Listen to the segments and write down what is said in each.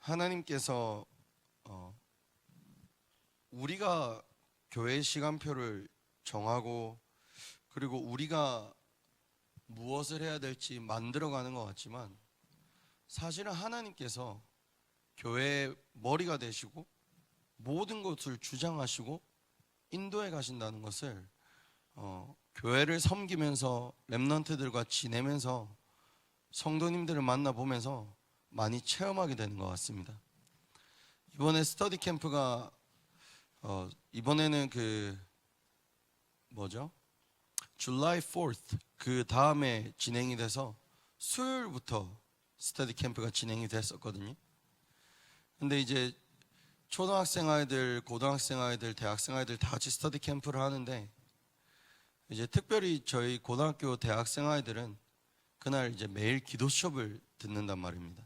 하나님께서 우리가 교회 시간표를 정하고 그리고 우리가 무엇을 해야 될지 만들어가는 것 같지만 사실은 하나님께서 교회의 머리가 되시고 모든 것을 주장하시고 인도해 가신다는 것을 교회를 섬기면서 렘넌트들과 지내면서 성도님들을 만나보면서 많이 체험하게 되는 것 같습니다. 이번에 스터디 캠프가 이번에는 July 4th 그 다음에 진행이 돼서 수요일부터 스터디 캠프가 진행이 됐었거든요. 근데 이제 초등학생 아이들, 고등학생 아이들, 대학생 아이들 다 같이 스터디 캠프를 하는데 이제 특별히 저희 고등학교 대학생 아이들은 그날 이제 매일 기도 수업을 듣는단 말입니다.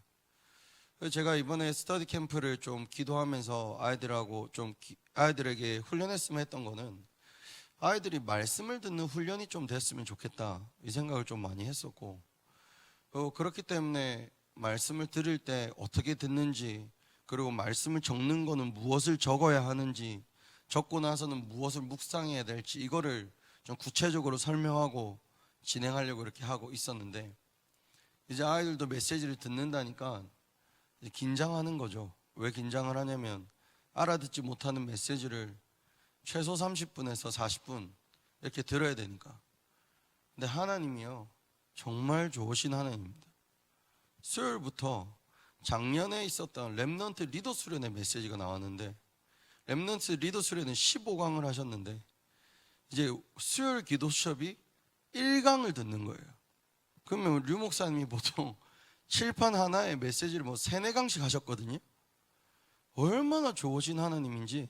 제가 이번에 스터디 캠프를 좀 기도하면서 아이들하고 아이들에게 훈련했으면 했던 거는 아이들이 말씀을 듣는 훈련이 좀 됐으면 좋겠다 이 생각을 좀 많이 했었고 그렇기 때문에 말씀을 들을 때 어떻게 듣는지 그리고 말씀을 적는 거는 무엇을 적어야 하는지 적고 나서는 무엇을 묵상해야 될지 이거를 좀 구체적으로 설명하고 진행하려고 이렇게 하고 있었는데 이제 아이들도 메시지를 듣는다니까 이제 긴장하는 거죠. 왜 긴장을 하냐면 알아듣지 못하는 메시지를 최소 30분에서 40분 이렇게 들어야 되니까. 근데 하나님이요 정말 좋으신 하나님입니다. 수요일부터 작년에 있었던 렘넌트 리더 수련의 메시지가 나왔는데 렘넌트 리더 수련은 15강을 하셨는데 이제 수요일 기도 수업이 1강을 듣는 거예요. 그러면 류 목사님이 보통 칠판 하나에 메시지를 3-4강씩 하셨거든요. 얼마나 좋으신 하나님인지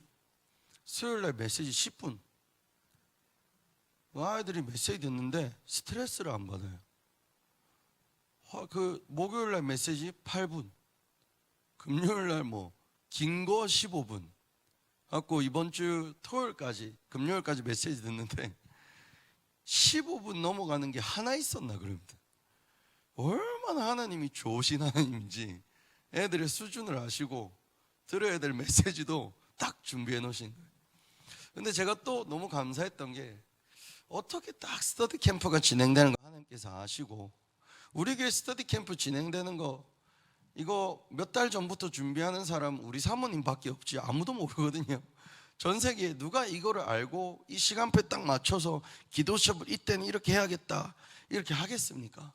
수요일날 메시지 10분 아이들이 메시지 듣는데 스트레스를 안 받아요. 목요일날 메시지 8분 금요일날 긴 거 15분 갖고 이번 주 토요일까지 금요일까지 메시지 듣는데 15분 넘어가는 게 하나 있었나 그럽니다. 얼마나 하나님이 좋으신 하나님인지 애들의 수준을 아시고 들어야 될 메시지도 딱 준비해 놓으신 거예요. 근데 제가 또 너무 감사했던 게 어떻게 딱 스터디 캠프가 진행되는 거 하나님께서 아시고 우리 교회 스터디 캠프 진행되는 거 이거 몇 달 전부터 준비하는 사람 우리 사모님밖에 없지 아무도 모르거든요. 전 세계에 누가 이거를 알고 이 시간표에 딱 맞춰서 기도 수업을 이때는 이렇게 해야겠다 이렇게 하겠습니까?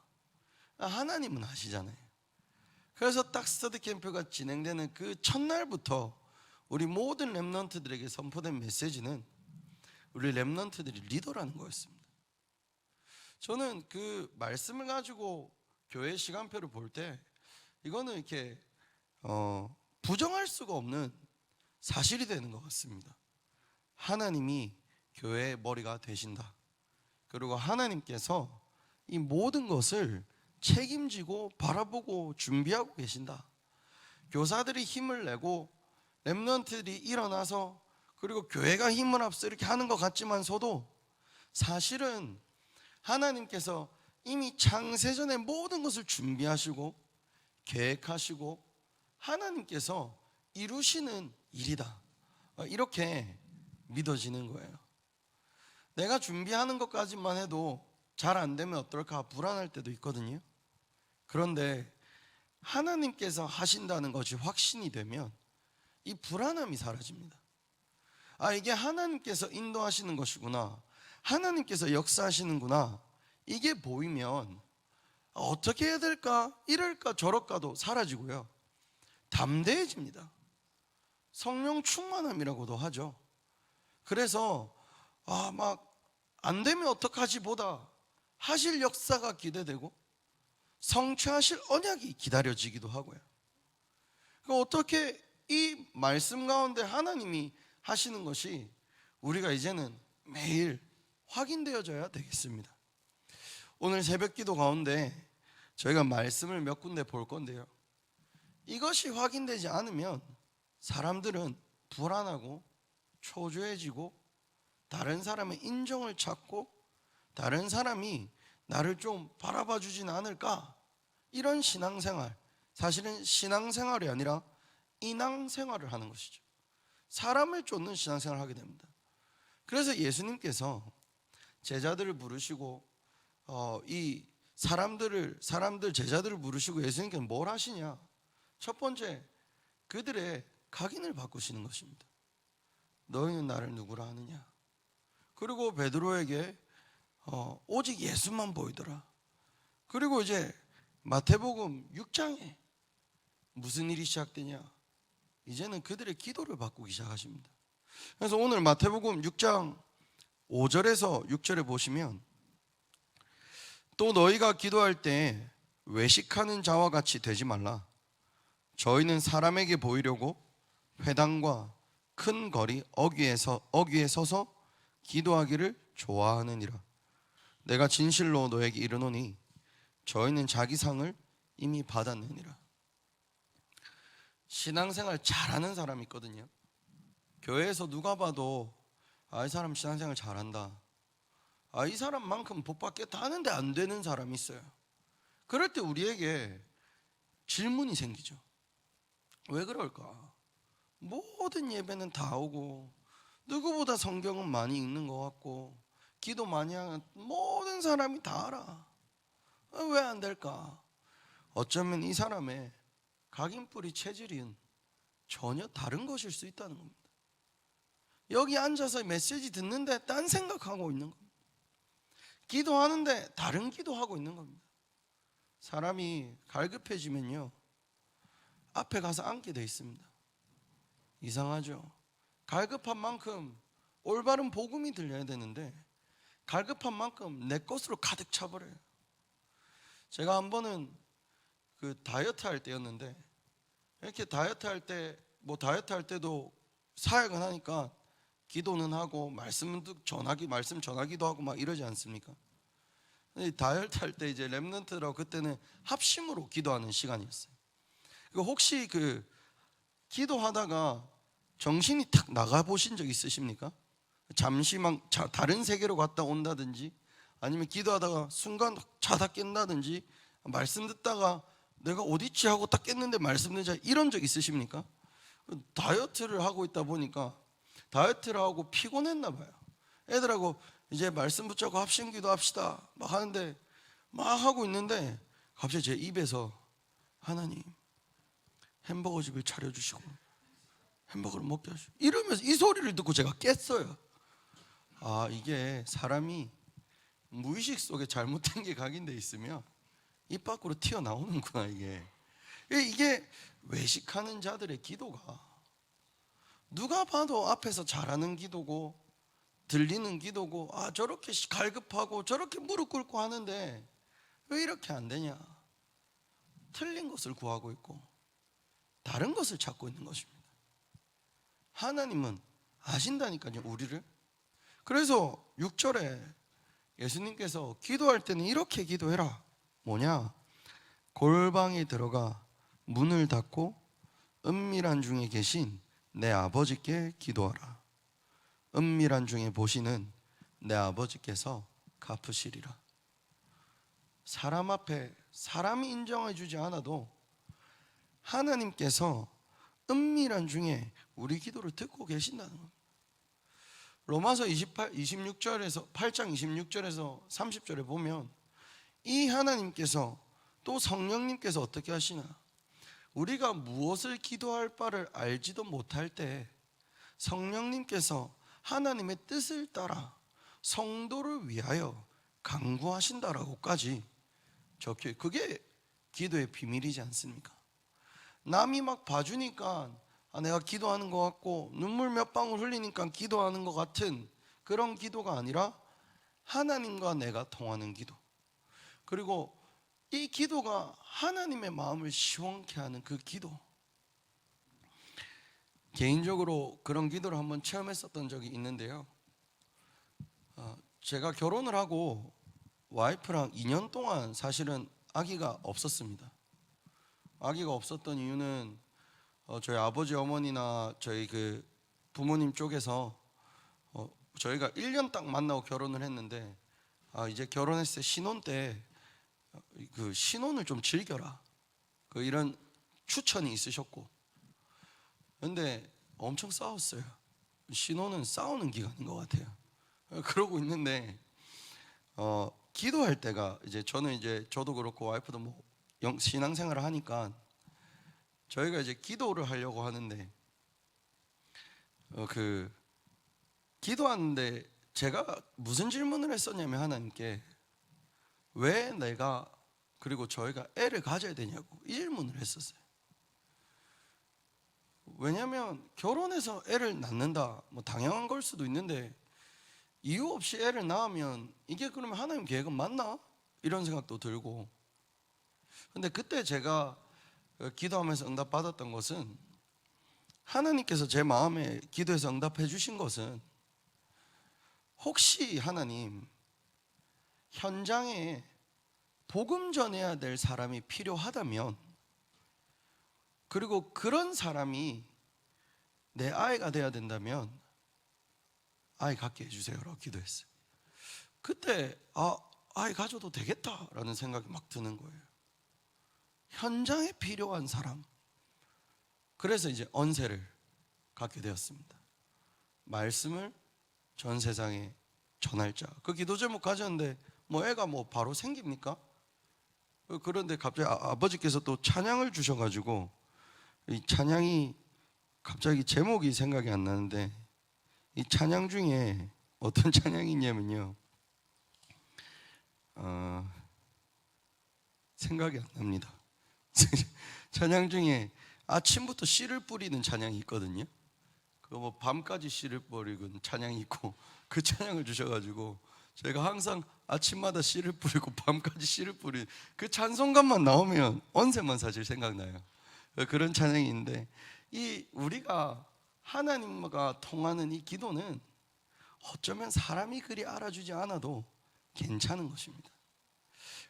하나님은 아시잖아요. 그래서 딱 스터디 캠프가 진행되는 그 첫날부터 우리 모든 렘넌트들에게 선포된 메시지는 우리 렘넌트들이 리더라는 거였습니다. 저는 그 말씀을 가지고 교회 시간표를 볼 때 이거는 이렇게 부정할 수가 없는 사실이 되는 것 같습니다. 하나님이 교회의 머리가 되신다. 그리고 하나님께서 이 모든 것을 책임지고 바라보고 준비하고 계신다. 교사들이 힘을 내고 렘넌트들이 일어나서 그리고 교회가 힘을 합쳐 이렇게 하는 것 같지만서도 사실은 하나님께서 이미 창세전에 모든 것을 준비하시고 계획하시고 하나님께서 이루시는 일이다 이렇게 믿어지는 거예요. 내가 준비하는 것까지만 해도 잘 안 되면 어떨까 불안할 때도 있거든요. 그런데 하나님께서 하신다는 것이 확신이 되면 이 불안함이 사라집니다. 이게 하나님께서 인도하시는 것이구나 하나님께서 역사하시는구나 이게 보이면 어떻게 해야 될까 이럴까 저럴까도 사라지고요 담대해집니다. 성령 충만함이라고도 하죠. 그래서 막 안 되면 어떡하지 보다 하실 역사가 기대되고 성취하실 언약이 기다려지기도 하고요. 어떻게 이 말씀 가운데 하나님이 하시는 것이 우리가 이제는 매일 확인되어져야 되겠습니다. 오늘 새벽 기도 가운데 저희가 말씀을 몇 군데 볼 건데요 이것이 확인되지 않으면 사람들은 불안하고 초조해지고 다른 사람의 인정을 찾고 다른 사람이 나를 좀 바라봐 주진 않을까 이런 신앙생활 사실은 신앙생활이 아니라 인왕 생활을 하는 것이죠. 사람을 쫓는 신앙생활을 하게 됩니다. 그래서 예수님께서 제자들을 부르시고 이 사람들 제자들을 부르시고 예수님께서 뭘 하시냐? 첫 번째, 그들의 각인을 바꾸시는 것입니다. 너희는 나를 누구라 하느냐? 그리고 베드로에게 오직 예수만 보이더라. 그리고 이제 마태복음 6장에 무슨 일이 시작되냐? 이제는 그들의 기도를 바꾸기 시작하십니다. 그래서 오늘 마태복음 6장 5절에서 6절에 보시면, 또 너희가 기도할 때 외식하는 자와 같이 되지 말라. 저희는 사람에게 보이려고 회당과 큰 거리 어귀에 서서 기도하기를 좋아하느니라. 내가 진실로 너에게 이르노니 저희는 자기 상을 이미 받았느니라. 신앙생활 잘하는 사람이 있거든요. 교회에서 누가 봐도 이 사람 신앙생활 잘한다, 이 사람만큼 복 받겠다 하는데 안 되는 사람이 있어요. 그럴 때 우리에게 질문이 생기죠. 왜 그럴까? 모든 예배는 다 오고 누구보다 성경은 많이 읽는 것 같고 기도 많이 하는 모든 사람이 다 알아. 왜 안 될까? 어쩌면 이 사람의 각인뿌리 체질은 전혀 다른 것일 수 있다는 겁니다. 여기 앉아서 메시지 듣는데 딴 생각하고 있는 겁니다. 기도하는데 다른 기도하고 있는 겁니다. 사람이 갈급해지면요, 앞에 가서 앉게 돼 있습니다. 이상하죠? 갈급한 만큼 올바른 복음이 들려야 되는데 갈급한 만큼 내 것으로 가득 차버려요. 제가 한 번은 그 다이어트 할 때였는데, 이렇게 다이어트 할 때도 사역은 하니까 기도는 하고 말씀 전하기도 하고 막 이러지 않습니까? 다이어트 할 때 이제 렘넌트라고 그때는 합심으로 기도하는 시간이었어요. 혹시 그 기도하다가 정신이 탁 나가 보신 적 있으십니까? 잠시만 다른 세계로 갔다 온다든지, 아니면 기도하다가 순간 자다 깬다든지, 말씀 듣다가 내가 어디지 하고 딱 깼는데 말씀 듣자, 이런 적 있으십니까? 다이어트를 하고 있다 보니까 다이어트를 하고 피곤했나 봐요. 애들하고 이제 말씀 붙잡고 합심기도 합시다 막 하는데, 막 하고 있는데 갑자기 제 입에서 하나님 햄버거 집을 차려주시고 햄버거를 먹게 하시고, 이러면서 이 소리를 듣고 제가 깼어요. 이게 사람이 무의식 속에 잘못된 게 각인돼 있으면 입 밖으로 튀어나오는구나. 이게 외식하는 자들의 기도가 누가 봐도 앞에서 잘하는 기도고 들리는 기도고, 저렇게 갈급하고 저렇게 무릎 꿇고 하는데 왜 이렇게 안 되냐? 틀린 것을 구하고 있고 다른 것을 찾고 있는 것입니다. 하나님은 아신다니까요, 우리를. 그래서 6절에 예수님께서 기도할 때는 이렇게 기도해라. 뭐냐? 골방에 들어가 문을 닫고 은밀한 중에 계신 내 아버지께 기도하라. 은밀한 중에 보시는 내 아버지께서 갚으시리라. 사람 앞에 사람이 인정해 주지 않아도 하나님께서 은밀한 중에 우리 기도를 듣고 계신다는 겁니다. 로마서 26절에서 8장 26절에서 30절에 보면 이 하나님께서 또 성령님께서 어떻게 하시나? 우리가 무엇을 기도할 바를 알지도 못할 때 성령님께서 하나님의 뜻을 따라 성도를 위하여 간구하신다라고까지 적혀요. 그게 기도의 비밀이지 않습니까? 남이 막 봐주니까 내가 기도하는 것 같고 눈물 몇 방울 흘리니까 기도하는 것 같은 그런 기도가 아니라 하나님과 내가 통하는 기도, 그리고 이 기도가 하나님의 마음을 시원케 하는 그 기도. 개인적으로 그런 기도를 한번 체험했었던 적이 있는데요, 제가 결혼을 하고 와이프랑 2년 동안 사실은 아기가 없었습니다. 아기가 없었던 이유는 저희 아버지 어머니나 저희 그 부모님 쪽에서 저희가 1년 딱 만나고 결혼을 했는데, 이제 결혼했을 때 신혼 때 그 신혼을 좀 즐겨라, 이런 추천이 있으셨고, 근데 엄청 싸웠어요. 신혼은 싸우는 기간인 것 같아요. 그러고 있는데 기도할 때가 이제 저는 이제 저도 그렇고 와이프도 뭐 신앙생활을 하니까 저희가 이제 기도를 하려고 하는데 기도하는데 제가 무슨 질문을 했었냐면 하나님께 왜 내가 그리고 저희가 애를 가져야 되냐고 이 질문을 했었어요. 왜냐하면 결혼해서 애를 낳는다 뭐 당연한 걸 수도 있는데 이유 없이 애를 낳으면 이게 그러면 하나님 계획은 맞나? 이런 생각도 들고 근데 그때 제가 기도하면서 응답받았던 것은 하나님께서 제 마음에 기도해서 응답해 주신 것은 혹시 하나님 현장에 복음 전해야 될 사람이 필요하다면 그리고 그런 사람이 내 아이가 돼야 된다면 아이 갖게 해주세요라고 기도했어요. 그때 아이 가져도 되겠다라는 생각이 막 드는 거예요. 현장에 필요한 사람. 그래서 이제 언세를 갖게 되었습니다. 말씀을 전 세상에 전할 자. 그 기도 제목 가졌는데 뭐 애가 뭐 바로 생깁니까? 그런데 갑자기 아버지께서 또 찬양을 주셔가지고 이 찬양이 갑자기 제목이 생각이 안 나는데 이 찬양 중에 어떤 찬양이 있냐면요 생각이 안 납니다. 찬양 중에 아침부터 씨를 뿌리는 찬양이 있거든요. 그 뭐 밤까지 씨를 뿌리는 찬양이 있고 그 찬양을 주셔가지고 제가 항상 아침마다 씨를 뿌리고 밤까지 씨를 뿌리는 그 찬송가만 나오면 언세만 사실 생각나요. 그런 찬양이 있는데 이 우리가 하나님과 통하는 이 기도는 어쩌면 사람이 그리 알아주지 않아도 괜찮은 것입니다.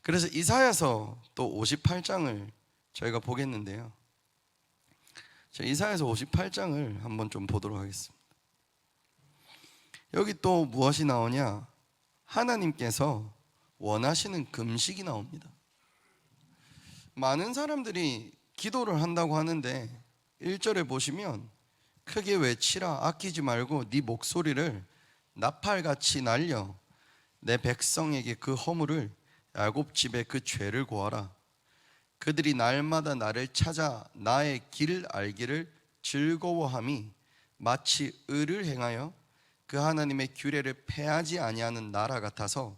그래서 이사야서 또 58장을 저희가 보겠는데요. 이사야서 58장을 한번 좀 보도록 하겠습니다. 여기 또 무엇이 나오냐? 하나님께서 원하시는 금식이 나옵니다. 많은 사람들이 기도를 한다고 하는데 1절에 보시면 크게 외치라 아끼지 말고 네 목소리를 나팔같이 날려 내 백성에게 그 허물을 야곱 집에 그 죄를 고하라. 그들이 날마다 나를 찾아 나의 길을 알기를 즐거워함이 마치 의를 행하여 그 하나님의 규례를 폐하지 아니하는 나라 같아서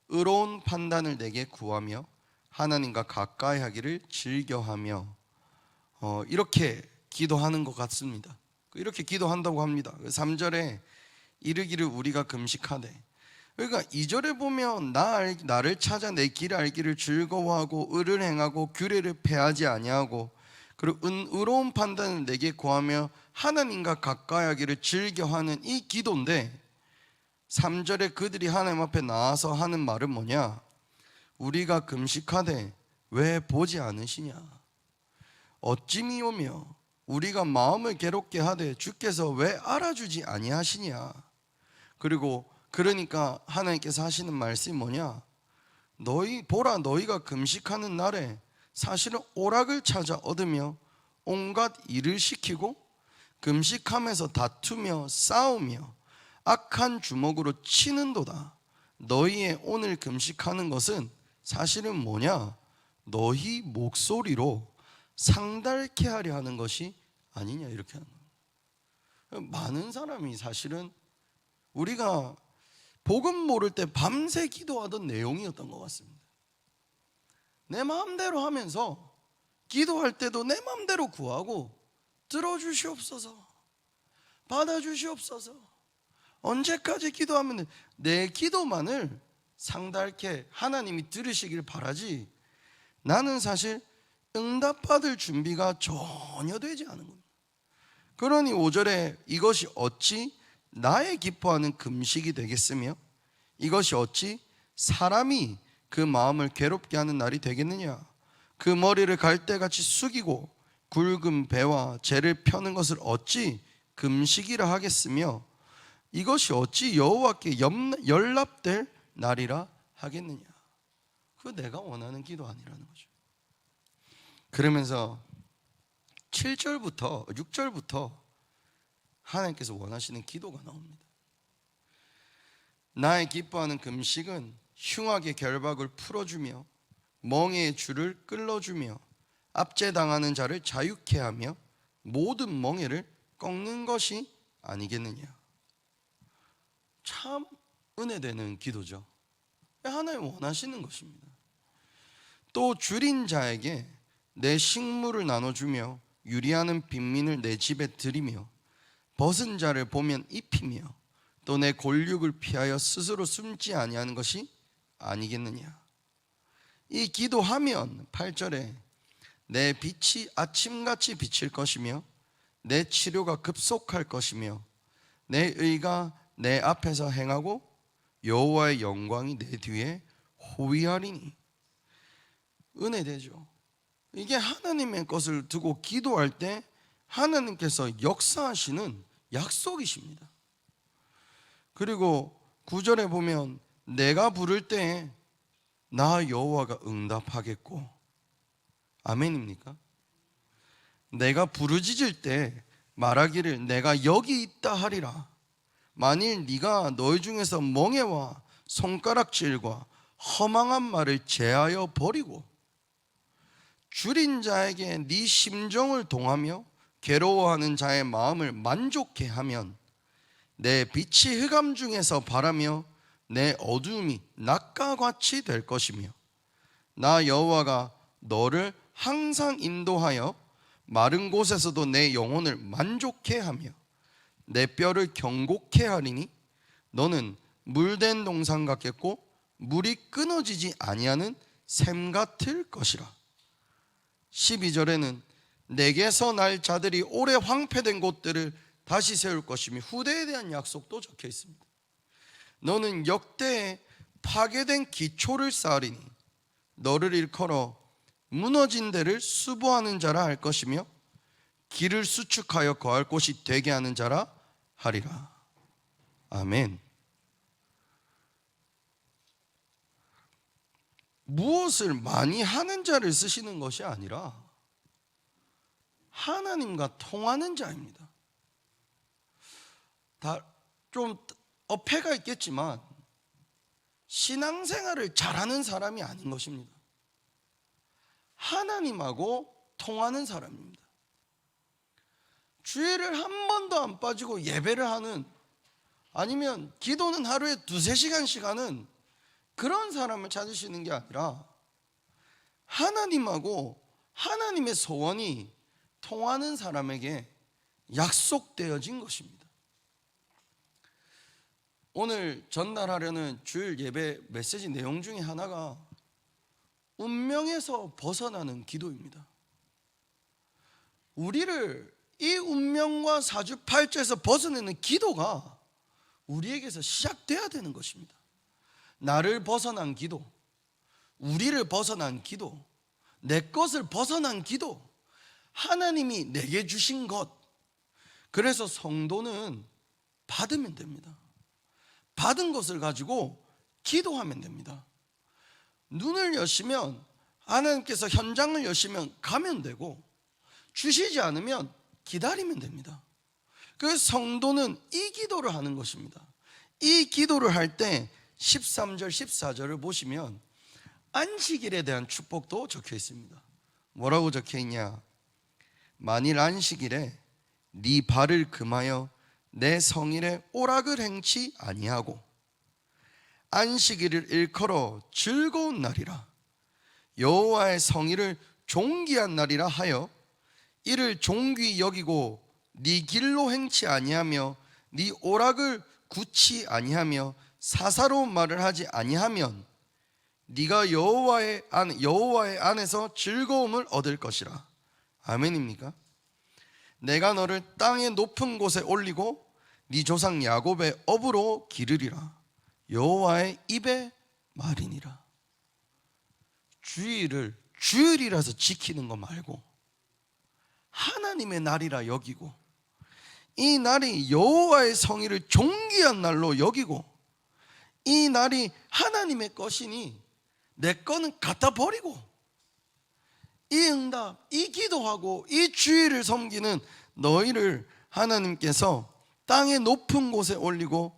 의로운 판단을 내게 구하며 하나님과 가까이 하기를 즐겨하며 이렇게 기도하는 것 같습니다. 이렇게 기도한다고 합니다. 3절에 이르기를 우리가 금식하되 그러니까 2절에 보면 나를 찾아 내 길을 알기를 즐거워하고 의를 행하고 규례를 폐하지 아니하고 그리고 의로운 판단을 내게 구하며 하나님과 가까이 하기를 즐겨하는 이 기도인데 3절에 그들이 하나님 앞에 나와서 하는 말은 뭐냐? 우리가 금식하되 왜 보지 않으시냐? 어찌미오며 우리가 마음을 괴롭게 하되 주께서 왜 알아주지 아니하시냐? 그리고 그러니까 하나님께서 하시는 말씀이 뭐냐? 보라 너희가 금식하는 날에 사실은 오락을 찾아 얻으며 온갖 일을 시키고 금식하면서 다투며 싸우며 악한 주먹으로 치는도다. 너희의 오늘 금식하는 것은 사실은 뭐냐? 너희 목소리로 상달케 하려 하는 것이 아니냐 이렇게 하는 거예요. 많은 사람이 사실은 우리가 복음 모를 때 밤새 기도하던 내용이었던 것 같습니다. 내 마음대로 하면서 기도할 때도 내 마음대로 구하고 들어주시옵소서 받아주시옵소서 언제까지 기도하면 내 기도만을 상달케 하나님이 들으시길 바라지 나는 사실 응답받을 준비가 전혀 되지 않은 겁니다. 그러니 5절에 이것이 어찌 나의 기뻐하는 금식이 되겠으며 이것이 어찌 사람이 그 마음을 괴롭게 하는 날이 되겠느냐? 그 머리를 갈대같이 숙이고 굵은 배와 재를 펴는 것을 어찌 금식이라 하겠으며 이것이 어찌 여호와께 연락될 날이라 하겠느냐? 그거 내가 원하는 기도 아니라는 거죠. 그러면서 7절부터 6절부터 하나님께서 원하시는 기도가 나옵니다. 나의 기뻐하는 금식은 흉악의 결박을 풀어주며 멍에의 줄을 끌어주며 압제당하는 자를 자유케 하며 모든 멍에를 꺾는 것이 아니겠느냐. 참 은혜되는 기도죠. 하나님 원하시는 것입니다. 또 줄인 자에게 내 식물을 나눠주며 유리하는 빈민을 내 집에 들이며 벗은 자를 보면 입히며 또 내 골육을 피하여 스스로 숨지 아니하는 것이 아니겠느냐. 이 기도하면 8절에 내 빛이 아침같이 비칠 것이며 내 치료가 급속할 것이며 내 의가 내 앞에서 행하고 여호와의 영광이 내 뒤에 호위하리니. 은혜되죠. 이게 하나님의 것을 두고 기도할 때 하나님께서 역사하시는 약속이십니다. 그리고 9절에 보면 내가 부를 때에 나 여호와가 응답하겠고. 아멘입니까? 내가 부르짖을 때 말하기를 내가 여기 있다 하리라. 만일 네가 너희 중에서 멍에와 손가락질과 허망한 말을 제하여 버리고 줄인 자에게 네 심정을 동하며 괴로워하는 자의 마음을 만족케 하면 내 빛이 흑암 중에서 바라며 내 어두움이 낮과 같이 될 것이며 나 여호와가 너를 항상 인도하여 마른 곳에서도 내 영혼을 만족케 하며 내 뼈를 경고케 하리니 너는 물된 동산 같겠고 물이 끊어지지 아니하는 샘 같을 것이라. 12절에는 내게서 날 자들이 오래 황폐된 곳들을 다시 세울 것이며 후대에 대한 약속도 적혀 있습니다. 너는 역대에 파괴된 기초를 쌓으리니 너를 일컬어 무너진 데를 수보하는 자라 할 것이며 길을 수축하여 거할 곳이 되게 하는 자라 하리라. 아멘. 무엇을 많이 하는 자를 쓰시는 것이 아니라 하나님과 통하는 자입니다. 좀 어폐가 있겠지만 신앙생활을 잘하는 사람이 아닌 것입니다. 하나님하고 통하는 사람입니다. 주일을 한 번도 안 빠지고 예배를 하는, 아니면 기도는 하루에 2-3시간씩 하는 그런 사람을 찾으시는 게 아니라 하나님하고 하나님의 소원이 통하는 사람에게 약속되어진 것입니다. 오늘 전달하려는 주일 예배 메시지 내용 중에 하나가 운명에서 벗어나는 기도입니다. 우리를 이 운명과 사주팔자에서 벗어내는 기도가 우리에게서 시작돼야 되는 것입니다. 나를 벗어난 기도, 우리를 벗어난 기도, 내 것을 벗어난 기도, 하나님이 내게 주신 것. 그래서 성도는 받으면 됩니다. 받은 것을 가지고 기도하면 됩니다. 눈을 여시면 하나님께서 현장을 여시면 가면 되고, 주시지 않으면 기다리면 됩니다. 그래서 성도는 이 기도를 하는 것입니다. 이 기도를 할 때 13절 14절을 보시면 안식일에 대한 축복도 적혀 있습니다. 뭐라고 적혀 있냐? 만일 안식일에 네 발을 금하여 내 성일에 오락을 행치 아니하고 안식일을 일컬어 즐거운 날이라 여호와의 성일을 존귀한 날이라 하여 이를 존귀 여기고 네 길로 행치 아니하며 네 오락을 굳지 아니하며 사사로운 말을 하지 아니하면 네가 여호와의 안에서 즐거움을 얻을 것이라. 아멘입니까? 내가 너를 땅의 높은 곳에 올리고 네 조상 야곱의 업으로 기르리라. 여호와의 입의 말이니라. 주일을 주일이라서 지키는 거 말고 하나님의 날이라 여기고, 이 날이 여호와의 성일을 존귀한 날로 여기고, 이 날이 하나님의 것이니 내 거는 갖다 버리고 이 응답, 이 기도하고 이 주의를 섬기는 너희를 하나님께서 땅의 높은 곳에 올리고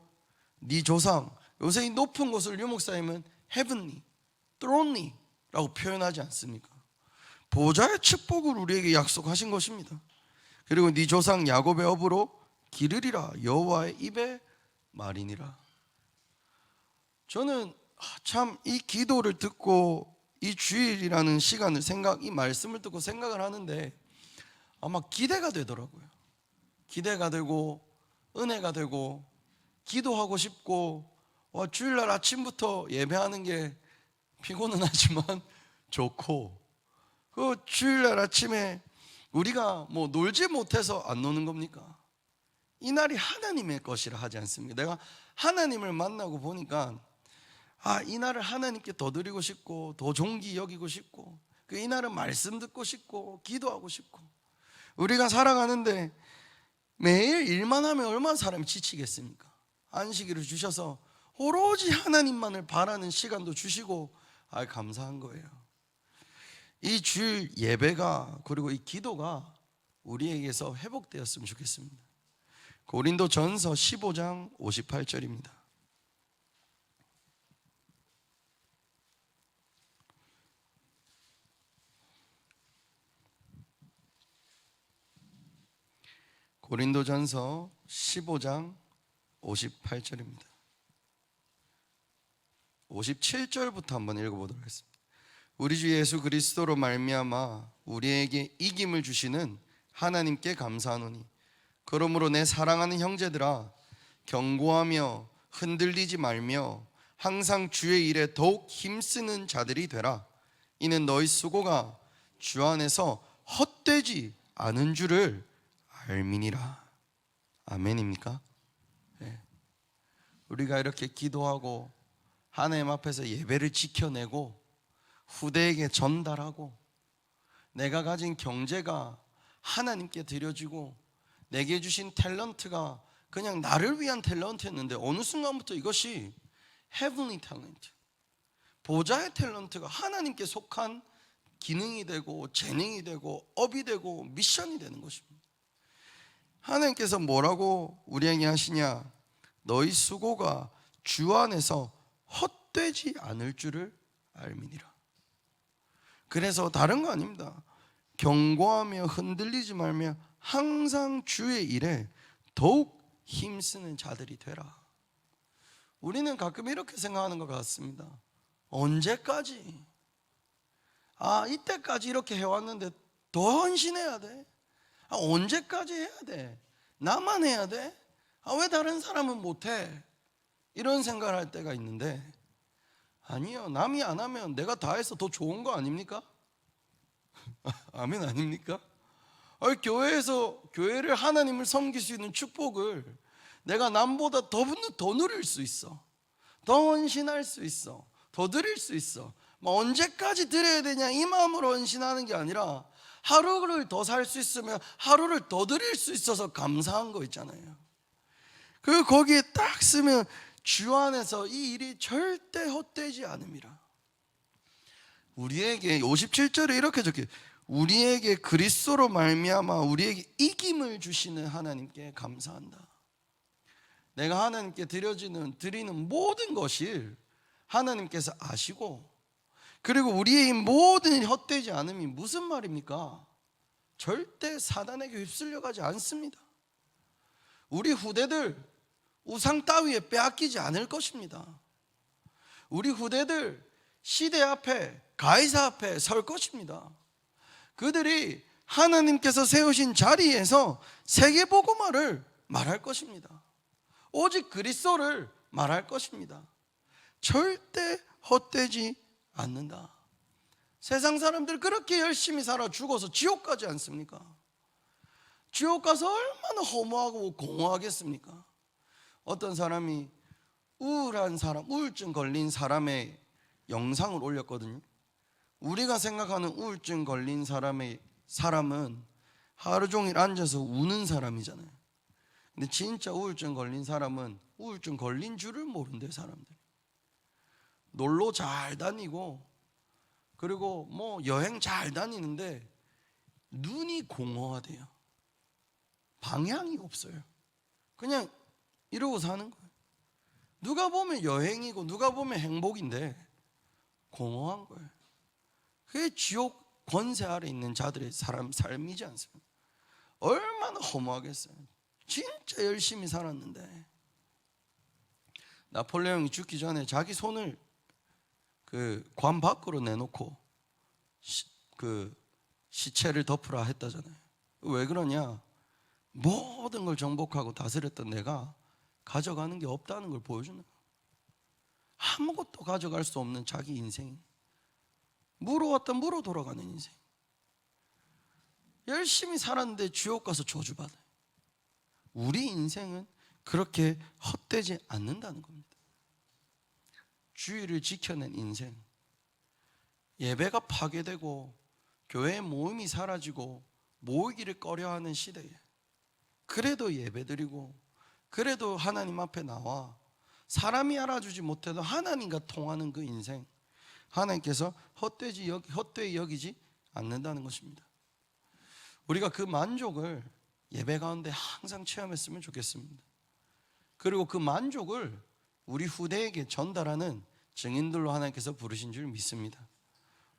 네 조상, 요새 이 높은 곳을 유 목사님은 heavenly, thronely 라고 표현하지 않습니까? 보좌의 축복을 우리에게 약속하신 것입니다. 그리고 네 조상 야곱의 업으로 기르리라 여호와의 입의 말이니라. 저는 참 이 기도를 듣고 이 주일이라는 시간을 이 말씀을 듣고 생각을 하는데 아마 기대가 되더라고요. 기대가 되고 은혜가 되고 기도하고 싶고, 주일날 아침부터 예배하는 게 피곤은 하지만 좋고, 그 주일날 아침에 우리가 뭐 놀지 못해서 안 노는 겁니까? 이 날이 하나님의 것이라 하지 않습니까? 내가 하나님을 만나고 보니까 이 날을 하나님께 더 드리고 싶고 더 존귀 여기고 싶고, 이 날은 말씀 듣고 싶고 기도하고 싶고. 우리가 살아가는데 매일 일만 하면 얼마나 사람이 지치겠습니까? 안식일을 주셔서 오로지 하나님만을 바라는 시간도 주시고 감사한 거예요. 이 주일 예배가, 그리고 이 기도가 우리에게서 회복되었으면 좋겠습니다. 고린도전서 15장 58절입니다. 고린도전서 15장 58절입니다. 57절부터 한번 읽어보도록 하겠습니다. 우리 주 예수 그리스도로 말미암아 우리에게 이김을 주시는 하나님께 감사하노니, 그러므로 내 사랑하는 형제들아, 견고하며 흔들리지 말며 항상 주의 일에 더욱 힘쓰는 자들이 되라. 이는 너희 수고가 주 안에서 헛되지 않은 줄을 알미니라. 아멘입니까? 네. 우리가 이렇게 기도하고 하나님 앞에서 예배를 지켜내고 후대에게 전달하고, 내가 가진 경제가 하나님께 드려지고, 내게 주신 탤런트가 그냥 나를 위한 탤런트였는데 어느 순간부터 이것이 heavenly talent, 보좌의 탤런트가 하나님께 속한 기능이 되고 재능이 되고 업이 되고 미션이 되는 것입니다. 하나님께서 뭐라고 우리에게 하시냐? 너희 수고가 주 안에서 헛되지 않을 줄을 알미니라. 그래서 다른 거 아닙니다. 견고하며 흔들리지 말며 항상 주의 일에 더욱 힘쓰는 자들이 되라. 우리는 가끔 이렇게 생각하는 것 같습니다. 언제까지? 이때까지 이렇게 해왔는데 더 헌신해야 돼? 언제까지 해야 돼? 나만 해야 돼? 왜 다른 사람은 못해? 이런 생각을 할 때가 있는데, 아니요, 남이 안 하면 내가 다 해서 더 좋은 거 아닙니까? 아멘 아닙니까? 교회에서 교회를 하나님을 섬길 수 있는 축복을 내가 남보다 더 누릴 수 있어. 더 헌신할 수 있어. 더 드릴 수 있어. 언제까지 드려야 되냐 이 마음으로 헌신하는 게 아니라, 하루를 더 살 수 있으면 하루를 더 드릴 수 있어서 감사한 거 있잖아요. 그리고 거기에 딱 쓰면 주 안에서 이 일이 절대 헛되지 않음이라. 우리에게 57절에 이렇게 적혀, 우리에게 그리스도로 말미암아 우리에게 이김을 주시는 하나님께 감사한다. 내가 하나님께 드리는 모든 것을 하나님께서 아시고, 그리고 우리의 이 모든 헛되지 않음이 무슨 말입니까? 절대 사단에게 휩쓸려가지 않습니다. 우리 후대들 우상 따위에 빼앗기지 않을 것입니다. 우리 후대들 시대 앞에, 가이사 앞에 설 것입니다. 그들이 하나님께서 세우신 자리에서 세계복음화를 말할 것입니다. 오직 그리스도를 말할 것입니다. 절대 헛되지 않는다. 세상 사람들 그렇게 열심히 살아 죽어서 지옥 가지 않습니까? 지옥 가서 얼마나 허무하고 공허하겠습니까? 어떤 사람이 우울증 걸린 사람의 영상을 올렸거든요. 우리가 생각하는 우울증 걸린 사람은 하루 종일 앉아서 우는 사람이잖아요. 근데 진짜 우울증 걸린 사람은 우울증 걸린 줄을 모른대요. 사람들이 놀러 잘 다니고 그리고 뭐 여행 잘 다니는데 눈이 공허하대요. 방향이 없어요. 그냥 이러고 사는 거예요. 누가 보면 여행이고 누가 보면 행복인데 공허한 거예요. 그게 지옥 권세 아래 있는 자들의 삶이지 않습니까? 얼마나 허무하겠어요. 진짜 열심히 살았는데. 나폴레옹이 죽기 전에 자기 손을 그 관 밖으로 내놓고 그 시체를 덮으라 했다잖아요. 왜 그러냐? 모든 걸 정복하고 다스렸던 내가 가져가는 게 없다는 걸 보여주는 거예요. 아무것도 가져갈 수 없는 자기 인생, 무로 왔다 무로 돌아가는 인생. 열심히 살았는데 지옥 가서 저주받아요. 우리 인생은 그렇게 헛되지 않는다는 겁니다. 주의를 지켜낸 인생, 예배가 파괴되고 교회 모임이 사라지고 모이기를 꺼려하는 시대에 그래도 예배드리고 그래도 하나님 앞에 나와 사람이 알아주지 못해도 하나님과 통하는 그 인생, 하나님께서 헛되이 여기지 않는다는 것입니다. 우리가 그 만족을 예배 가운데 항상 체험했으면 좋겠습니다. 그리고 그 만족을 우리 후대에게 전달하는 증인들로 하나님께서 부르신 줄 믿습니다.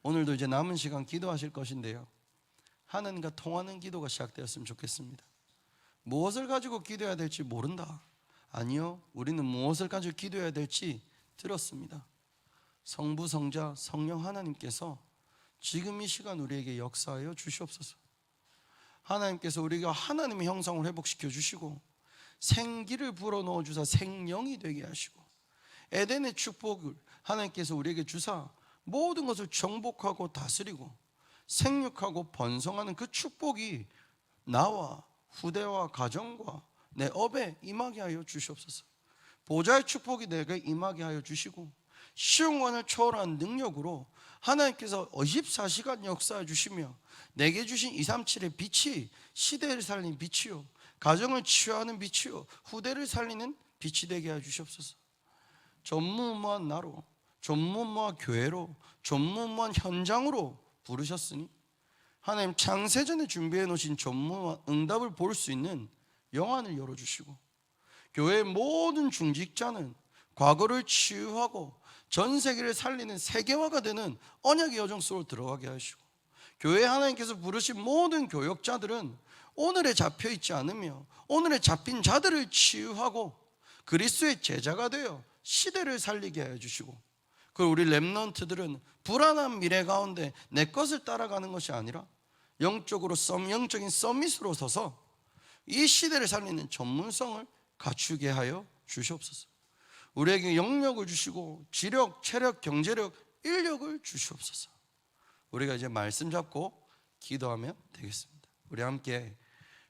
오늘도 이제 남은 시간 기도하실 것인데요, 하나님과 통하는 기도가 시작되었으면 좋겠습니다. 무엇을 가지고 기도해야 될지 모른다. 아니요, 우리는 무엇을 가지고 기도해야 될지 들었습니다. 성부, 성자, 성령 하나님께서 지금 이 시간 우리에게 역사하여 주시옵소서. 하나님께서 우리가 하나님의 형상을 회복시켜 주시고 생기를 불어넣어 주사 생명이 되게 하시고 에덴의 축복을 하나님께서 우리에게 주사 모든 것을 정복하고 다스리고 생육하고 번성하는 그 축복이 나와 후대와 가정과 내 업에 임하게 하여 주시옵소서. 보좌의 축복이 내게 임하게 하여 주시고 시험관을 초월한 능력으로 하나님께서 24시간 역사해 주시며 내게 주신 237의 빛이 시대를 살리는 빛이요, 가정을 치유하는 빛이요, 후대를 살리는 빛이 되게 해 주시옵소서. 전무후무한 나로, 전무후무한 교회로, 전무후무한 현장으로 부르셨으니 하나님 창세전에 준비해 놓으신 전무후무한 응답을 볼 수 있는 영안을 열어주시고 교회의 모든 중직자는 과거를 치유하고 전 세계를 살리는 세계화가 되는 언약의 여정 속으로 들어가게 하시고 교회 하나님께서 부르신 모든 교역자들은 오늘에 잡혀있지 않으며 오늘에 잡힌 자들을 치유하고 그리스도의 제자가 되어 시대를 살리게 해주시고, 그리고 우리 렘넌트들은 불안한 미래 가운데 내 것을 따라가는 것이 아니라 영적으로 영적인 서밋으로 서서 이 시대를 살리는 전문성을 갖추게 하여 주시옵소서. 우리에게 영력을 주시고 지력, 체력, 경제력, 인력을 주시옵소서. 우리가 이제 말씀 잡고 기도하면 되겠습니다. 우리 함께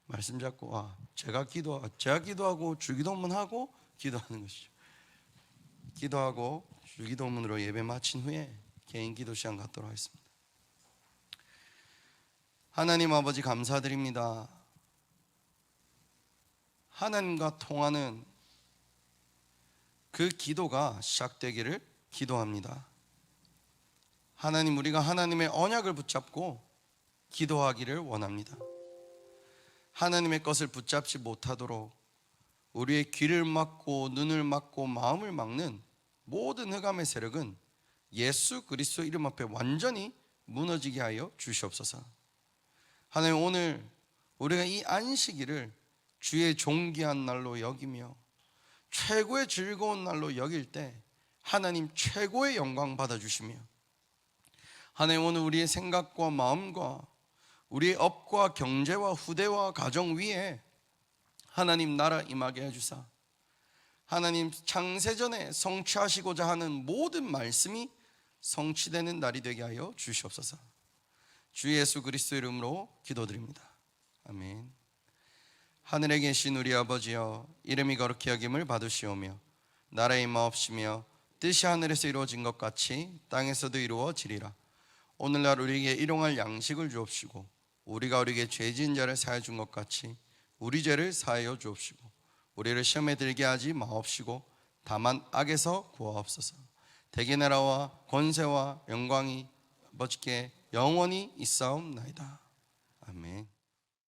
말씀 잡고 제가 기도하고 주기도문하고 기도하는 것이죠. 기도하고 주기도문으로 예배 마친 후에 개인 기도 시간 갖도록 하겠습니다. 하나님 아버지 감사드립니다. 하나님과 통하는 그 기도가 시작되기를 기도합니다. 하나님, 우리가 하나님의 언약을 붙잡고 기도하기를 원합니다. 하나님의 것을 붙잡지 못하도록 우리의 귀를 막고 눈을 막고 마음을 막는 모든 흑암의 세력은 예수 그리스도 이름 앞에 완전히 무너지게 하여 주시옵소서. 하나님, 오늘 우리가 이 안식일을 주의 존귀한 날로 여기며 최고의 즐거운 날로 여길 때 하나님 최고의 영광 받아주시며, 하나님 오늘 우리의 생각과 마음과 우리의 업과 경제와 후대와 가정 위에 하나님 나라 임하게 해주사 하나님 창세전에 성취하시고자 하는 모든 말씀이 성취되는 날이 되게 하여 주시옵소서. 주 예수 그리스도 이름으로 기도드립니다. 아멘. 하늘에 계신 우리 아버지여, 이름이 거룩히 여김을 받으시오며 나라의 임하옵시며 뜻이 하늘에서 이루어진 것 같이 땅에서도 이루어지리라. 오늘날 우리에게 일용할 양식을 주옵시고 우리가 우리에게 죄 지은 자를 사하여 준 것 같이 우리 죄를 사하여 주옵시고 우리를 시험에 들게 하지 마옵시고 다만 악에서 구하옵소서. 대개 나라와 권세와 영광이 멋지게 영원히 있사옵나이다. 아멘.